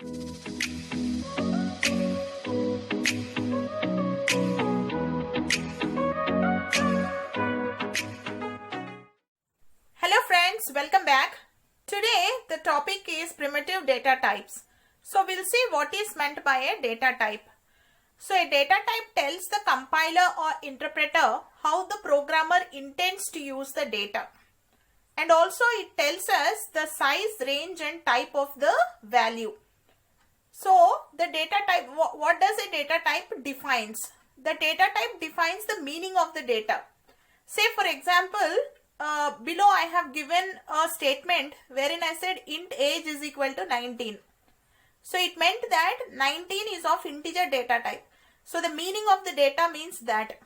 Hello friends, welcome back. Today the topic is primitive data types. So we'll see what is meant by a data type. So a data type tells the compiler or interpreter how the programmer intends to use the data. And also it tells us the size, range and type of the value. So the data type, what does a data type defines? The data type defines the meaning of the data. Say for example, below I have given a statement wherein I said int age is equal to 19. So it meant that 19 is of integer data type. So the meaning of the data means that.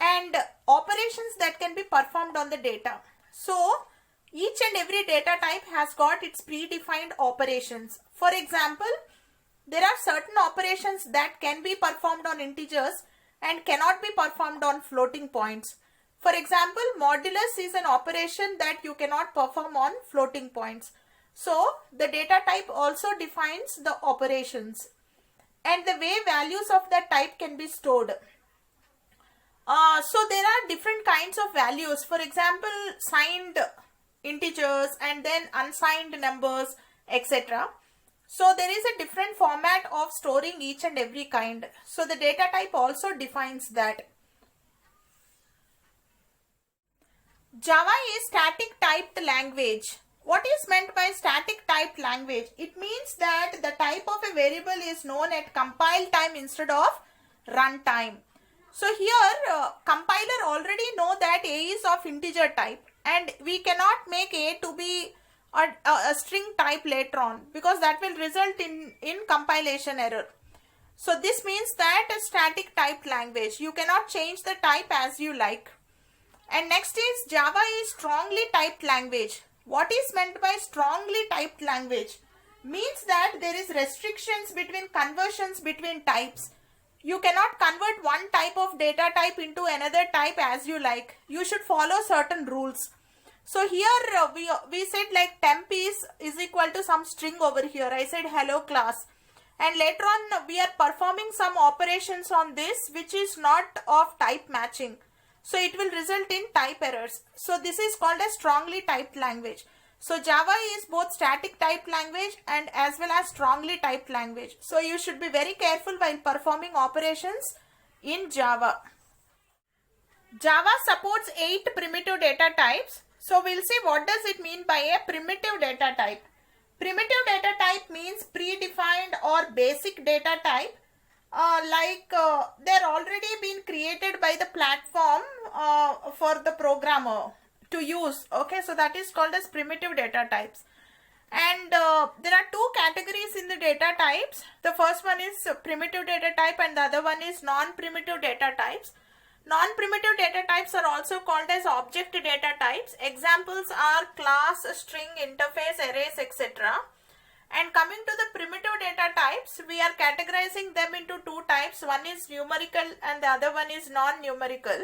And operations that can be performed on the data. So each and every data type has got its predefined operations. For example, there are certain operations that can be performed on integers and cannot be performed on floating points. For example, modulus is an operation that you cannot perform on floating points. So the data type also defines the operations and the way values of that type can be stored. So there are different kinds of values. For example, signed integers and then unsigned numbers, etc. So there is a different format of storing each and every kind. So the data type also defines that. Java is static typed language. What is meant by static typed language? It means that the type of a variable is known at compile time instead of run time. So here compiler already know that A is of integer type and we cannot make A to be a string type later on because that will result in compilation error. So this means that a static typed language, you cannot change the type as you like. And next is Java is strongly typed language. What is meant by strongly typed language? Means that there is restrictions between conversions between types. You cannot convert one type of data type into another type as you like. You should follow certain rules. So here we said like temp is equal to some string over here. I said hello class. And later on we are performing some operations on this which is not of type matching. So it will result in type errors. So this is called a strongly typed language. So Java is both static typed language and as well as strongly typed language. So you should be very careful while performing operations in Java. Java supports 8 primitive data types. So we'll see what does it mean by a primitive data type. Primitive data type means predefined or basic data type. They're already been created by the platform for the programmer to use. Okay, so that is called as primitive data types. And there are two categories in the data types. The first one is primitive data type and the other one is non-primitive data types. Non-primitive data types are also called as object data types. Examples are class, string, interface, arrays, etc. And coming to the primitive data types, we are categorizing them into two types. One is numerical and the other one is non-numerical.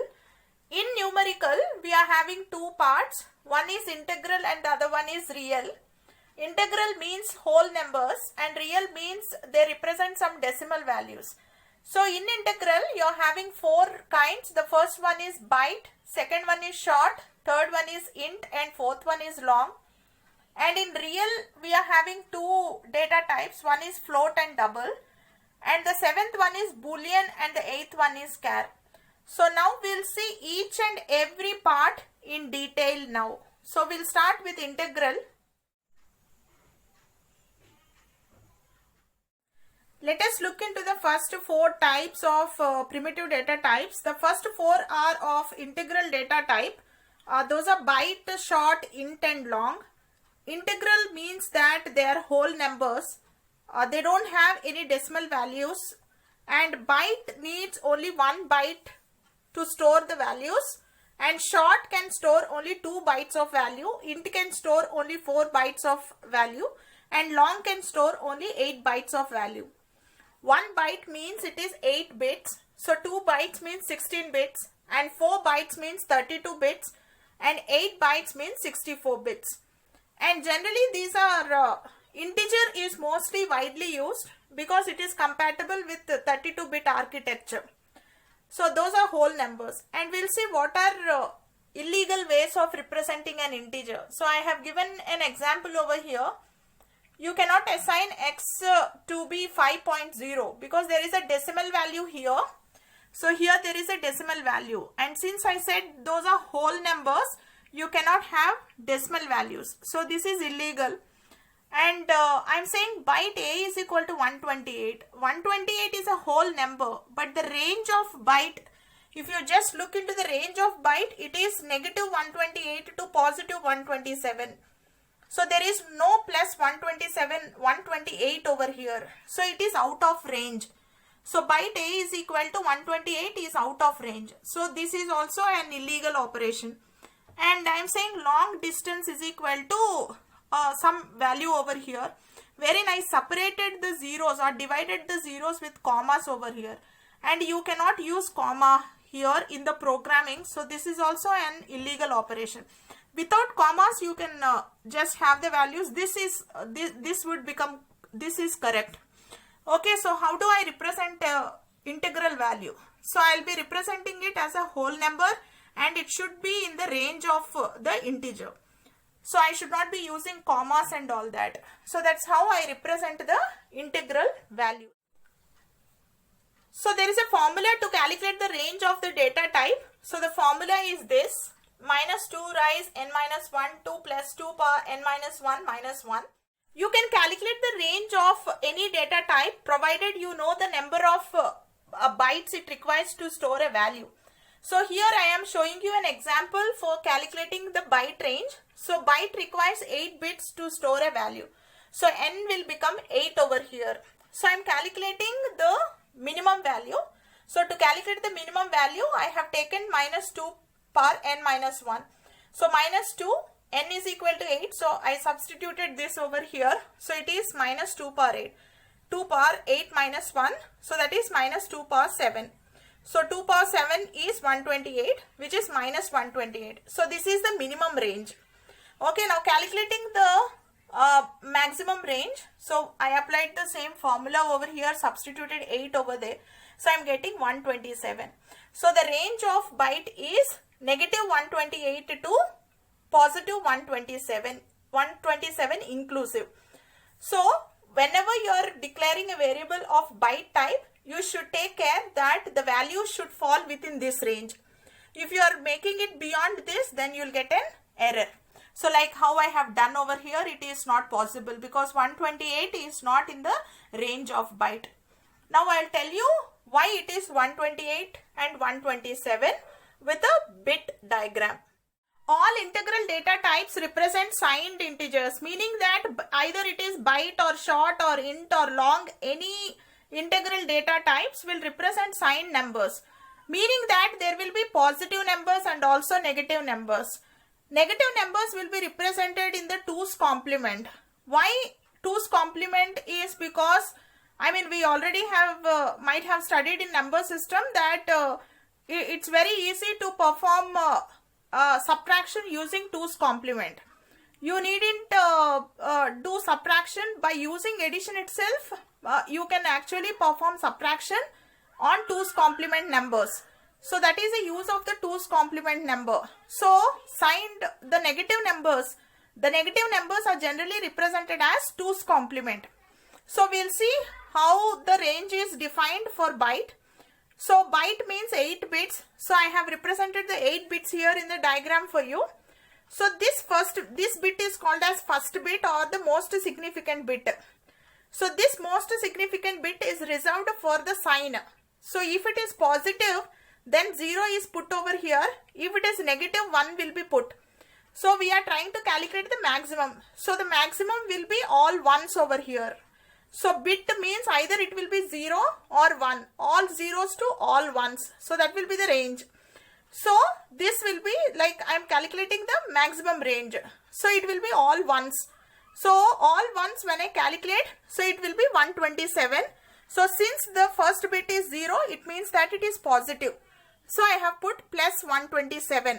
In numerical, we are having two parts. One is integral and the other one is real. Integral means whole numbers and real means they represent some decimal values. So in integral, you are having four kinds. The first one is byte, second one is short, third one is int and fourth one is long. And in real, we are having two data types. One is float and double. And the seventh one is boolean and the eighth one is char. So now we'll see each and every part in detail now. So we'll start with integral. Let us look into the first four types of primitive data types. The first four are of integral data type. Those are byte, short, int and long. Integral means that they are whole numbers. They don't have any decimal values. And byte needs only 1 byte to store the values. And short can store only 2 bytes of value. Int can store only 4 bytes of value. And long can store only 8 bytes of value. 1 byte means it is 8 bits. So 2 bytes means 16 bits. And 4 bytes means 32 bits. And 8 bytes means 64 bits. And generally these are Integer is mostly widely used because it is compatible with 32-bit architecture. So those are whole numbers, and we'll see what are illegal ways of representing an integer. So I have given an example over here. You cannot assign x to be 5.0 because there is a decimal value here. So here there is a decimal value, and since I said those are whole numbers, you cannot have decimal values. So this is illegal. And I'm saying byte A is equal to 128. 128 is a whole number, but the range of byte, if you just look into the range of byte, it is negative 128 to positive 127. So there is no plus 128 over here. So it is out of range. So byte A is equal to 128 is out of range. So this is also an illegal operation. And I am saying long distance is equal to some value over here, wherein I separated the zeros or divided the zeros with commas over here, and you cannot use comma here in the programming. So this is also an illegal operation. Without commas you can just have the values. This is this is correct. Okay, so how do I represent integral value? So I'll be representing it as a whole number, and it should be in the range of the integer. So I should not be using commas and all that. So that's how I represent the integral value. So there is a formula to calculate the range of the data type. So the formula is this: minus 2 rise n minus 1, 2 plus 2 power n minus 1 minus 1. You can calculate the range of any data type provided you know the number of bytes it requires to store a value. So here I am showing you an example for calculating the byte range. So byte requires 8 bits to store a value. So n will become 8 over here. So I am calculating the minimum value. So to calculate the minimum value, I have taken minus 2 power n minus 1. So minus 2, n is equal to 8. So I substituted this over here. So it is minus 2 power 8. 2 power 8 minus 1. So that is minus 2 power 7. So 2 power 7 is 128, which is minus 128. So this is the minimum range. Okay, now calculating the maximum range. So I applied the same formula over here, substituted 8 over there. So I am getting 127. So the range of byte is negative 128 to positive 127, 127 inclusive. So whenever you are declaring a variable of byte type, you should take care that the value should fall within this range. If you are making it beyond this, then you will get an error. So like how I have done over here, it is not possible because 128 is not in the range of byte. Now I will tell you why it is 128 and 127 with a bit diagram. All integral data types represent signed integers, meaning that either it is byte or short or int or long, any integral data types will represent signed numbers, meaning that there will be positive numbers and also negative numbers. Negative numbers will be represented in the 2's complement. Why 2's complement is because, I mean, we already have might have studied in number system that it's very easy to perform subtraction using 2's complement. You needn't do subtraction by using addition itself. You can actually perform subtraction on 2's complement numbers. So that is the use of the 2's complement number. So signed the negative numbers are generally represented as 2's complement. So we'll see how the range is defined for byte. So byte means 8 bits. So I have represented the 8 bits here in the diagram for you. So this bit is called as first bit or the most significant bit. So this most significant bit is reserved for the sign. So if it is positive, then 0 is put over here. If it is negative, 1 will be put. So we are trying to calculate the maximum. So the maximum will be all ones over here. So bit means either it will be 0 or 1. All zeros to all ones. So that will be the range. So this will be like I am calculating the maximum range. So it will be all ones. So all ones when I calculate, so it will be 127. So since the first bit is 0, it means that it is positive. So I have put plus 127.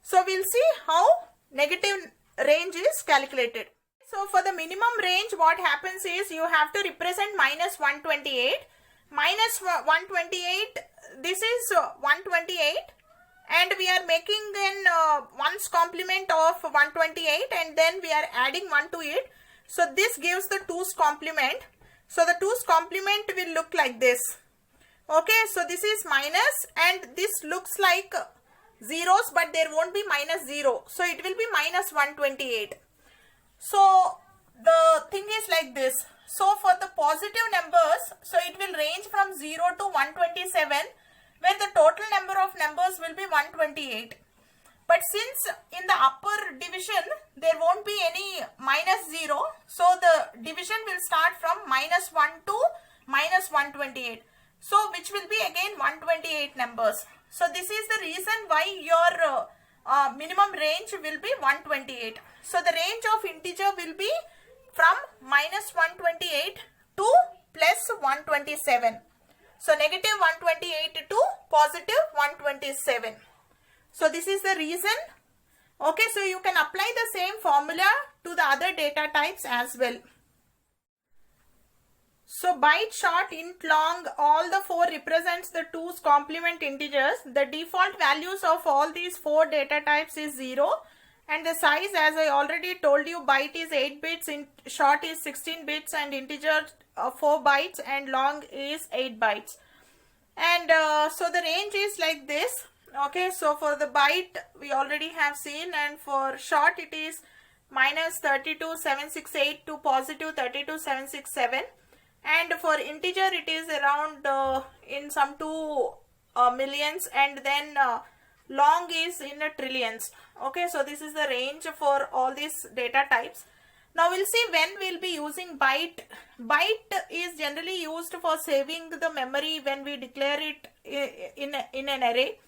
So we'll see how negative range is calculated. So for the minimum range, what happens is you have to represent minus 128. Minus 128, this is 128, and we are making then 1's complement of 128, and then we are adding 1 to it. So this gives the 2's complement. So the 2's complement will look like this. Okay, so this is minus, and this looks like zeros, but there won't be minus 0. So it will be minus 128. So the thing is like this. So for the positive numbers, so it will range from 0 to 127, where the total number of numbers will be 128. But since in the upper division, there won't be any minus 0, so the division will start from minus 1 to minus 128. So which will be again 128 numbers. So this is the reason why your minimum range will be 128. So the range of integer will be from minus 128 to plus 127. So negative 128 to positive 127. So this is the reason. Okay, so you can apply the same formula to the other data types as well. So byte, short, int, long, all the 4 represents the 2's complement integers. The default values of all these 4 data types is 0. And the size, as I already told you, byte is 8 bits, short is 16 bits, and integer 4 bytes, and long is 8 bytes. And so the range is like this. Okay, so for the byte we already have seen, and for short it is minus 32768 to positive 32767, and for integer it is around in some 2 millions, and then long is in trillions. Okay, so this is the range for all these data types. Now we'll see when we'll be using byte. Byte is generally used for saving the memory when we declare it in an array,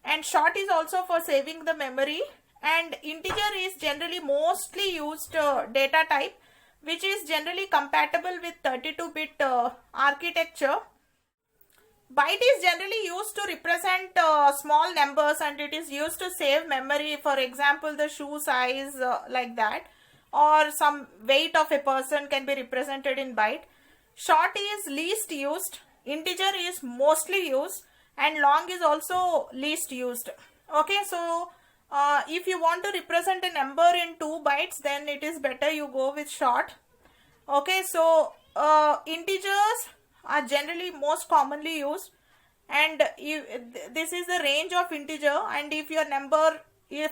and short is also for saving the memory, and integer is generally mostly used data type, which is generally compatible with 32-bit architecture. Byte is generally used to represent small numbers, and it is used to save memory. For example, the shoe size, like that, or some weight of a person can be represented in byte. Short is least used, integer is mostly used, and long is also least used. Okay, so if you want to represent a number in 2 bytes, then it is better you go with short. Okay, so integers are generally most commonly used, and this is the range of integer, and if your number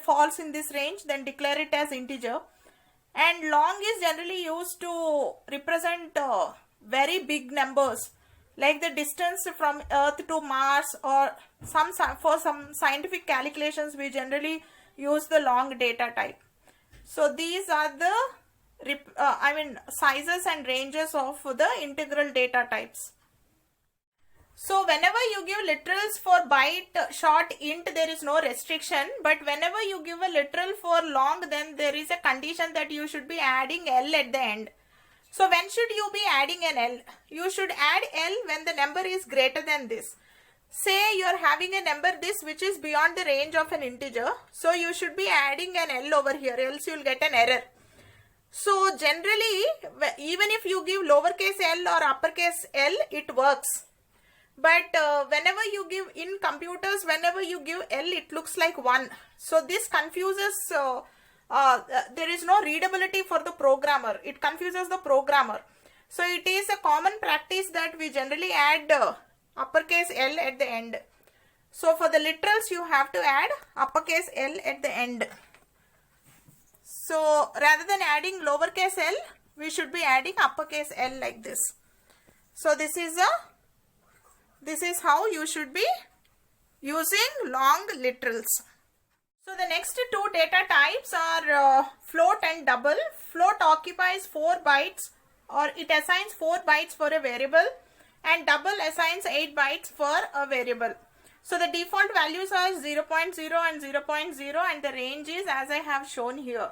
falls in this range, then declare it as integer. And long is generally used to represent very big numbers, like the distance from Earth to Mars, or for some scientific calculations we generally use the long data type. So these are the sizes and ranges of the integral data types. So whenever you give literals for byte, short, int, there is no restriction, but whenever you give a literal for long, then there is a condition that you should be adding L at the end. So when should you be adding an L? You should add L when the number is greater than this. Say you are having a number this which is beyond the range of an integer, so you should be adding an L over here, else you will get an error. So generally, even if you give lowercase l or uppercase L, it works. But whenever you give in computers, whenever you give L, it looks like 1. So this confuses, there is no readability for the programmer. It confuses the programmer. So it is a common practice that we generally add uppercase L at the end. So for the literals, you have to add uppercase L at the end. So rather than adding lowercase l, we should be adding uppercase L like this. So this is how you should be using long literals. So the next 2 data types are float and double. Float occupies 4 bytes, or it assigns 4 bytes for a variable, and double assigns 8 bytes for a variable. So the default values are 0.0 and 0.0, and the range is as I have shown here.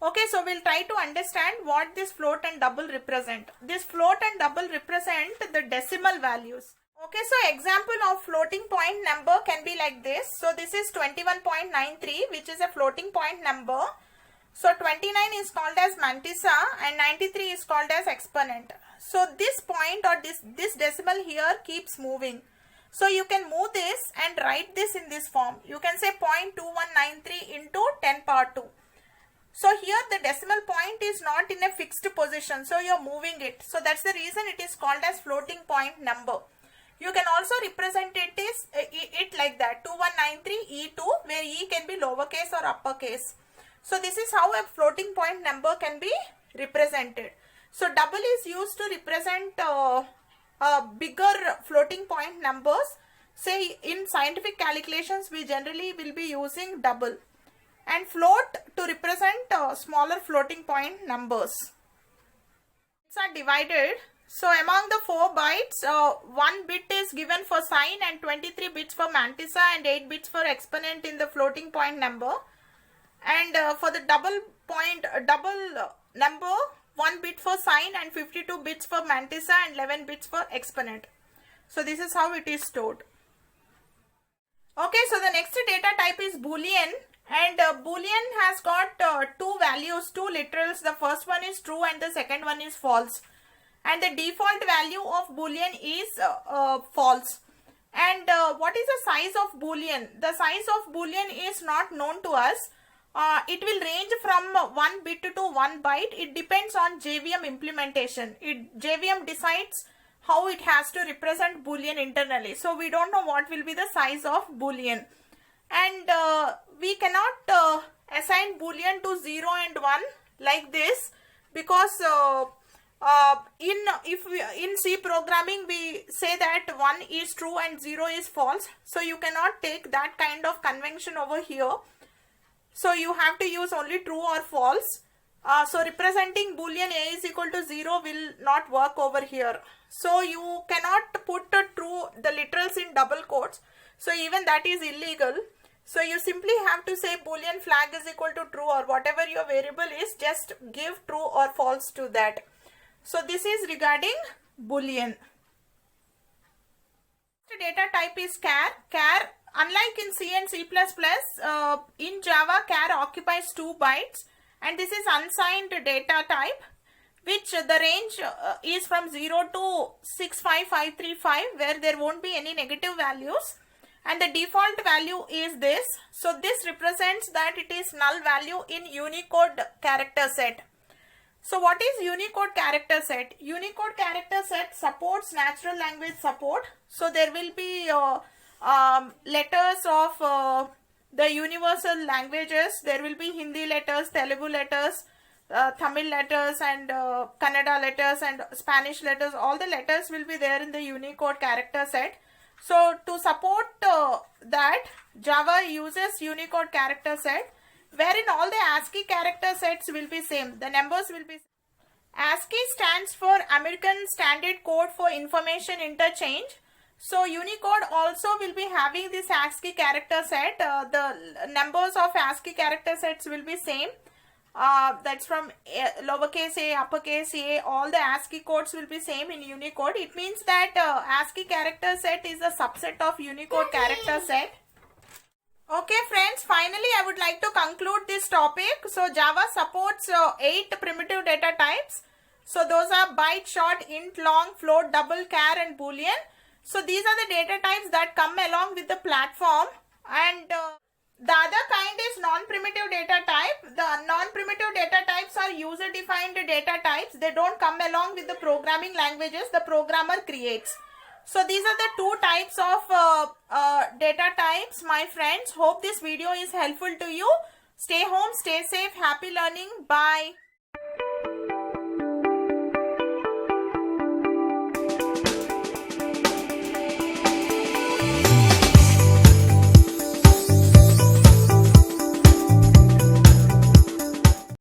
Okay, so we'll try to understand what this float and double represent. This float and double represent the decimal values. Okay, so example of floating point number can be like this. So this is 21.93, which is a floating point number. So 29 is called as mantissa and 93 is called as exponent. So this point or this decimal here keeps moving. So you can move this and write this in this form. You can say 0.2193 into 10 power 2. So here the decimal point is not in a fixed position. So you are moving it. So that's the reason it is called as floating point number. You can also represent it like that, 2193 E2, where E can be lowercase or uppercase. So this is how a floating point number can be represented. So double is used to represent bigger floating point numbers. Say in scientific calculations we generally will be using double, and float to represent smaller floating point numbers. Bits are divided. So among the 4 bytes, 1 bit is given for sign and 23 bits for mantissa and 8 bits for exponent in the floating point number. And for the double number, 1 bit for sign and 52 bits for mantissa and 11 bits for exponent. So this is how it is stored. Okay, so the next data type is Boolean, and Boolean has got 2 values, 2 literals. The first one is true and the second one is false. And the default value of Boolean is false. And what is the size of Boolean? The size of Boolean is not known to us. It will range from 1 bit to 1 byte. It depends on JVM implementation. JVM decides how it has to represent Boolean internally. So we don't know what will be the size of Boolean. And we cannot assign Boolean to 0 and 1 like this, because in C programming we say that 1 is true and 0 is false. So you cannot take that kind of convention over here. So you have to use only true or false. So representing Boolean A is equal to 0 will not work over here. So you cannot put the literals in double quotes. So even that is illegal. So you simply have to say Boolean flag is equal to true, or whatever your variable is, just give true or false to that. So this is regarding Boolean. The data type is char. Char, unlike in C and C++, in Java, char occupies 2 bytes, and this is unsigned data type, which the range is from 0 to 65535, where there won't be any negative values, and the default value is this. So this represents that it is null value in Unicode character set. So what is Unicode character set? Unicode character set supports natural language support. So there will be letters of the universal languages. There will be Hindi letters, Telugu letters, Tamil letters, and Kannada letters, and Spanish letters. All the letters will be there in the Unicode character set. So to support that, Java uses Unicode character set, wherein all the ASCII character sets will be same. The numbers will be. ASCII stands for American Standard Code for Information Interchange. So Unicode also will be having this ASCII character set. The numbers of ASCII character sets will be same. That's from lowercase a, uppercase a, all the ASCII codes will be same in Unicode. It means that ASCII character set is a subset of Unicode character set. Okay friends, finally I would like to conclude this topic. So Java supports 8 primitive data types. So those are byte, short, int, long, float, double, char and Boolean. So these are the data types that come along with the platform, and the other kind is non-primitive data type. The non-primitive data types are user-defined data types. They don't come along with the programming languages the programmer creates. So these are the 2 types of data types, my friends. Hope this video is helpful to you. Stay home, stay safe, happy learning. Bye.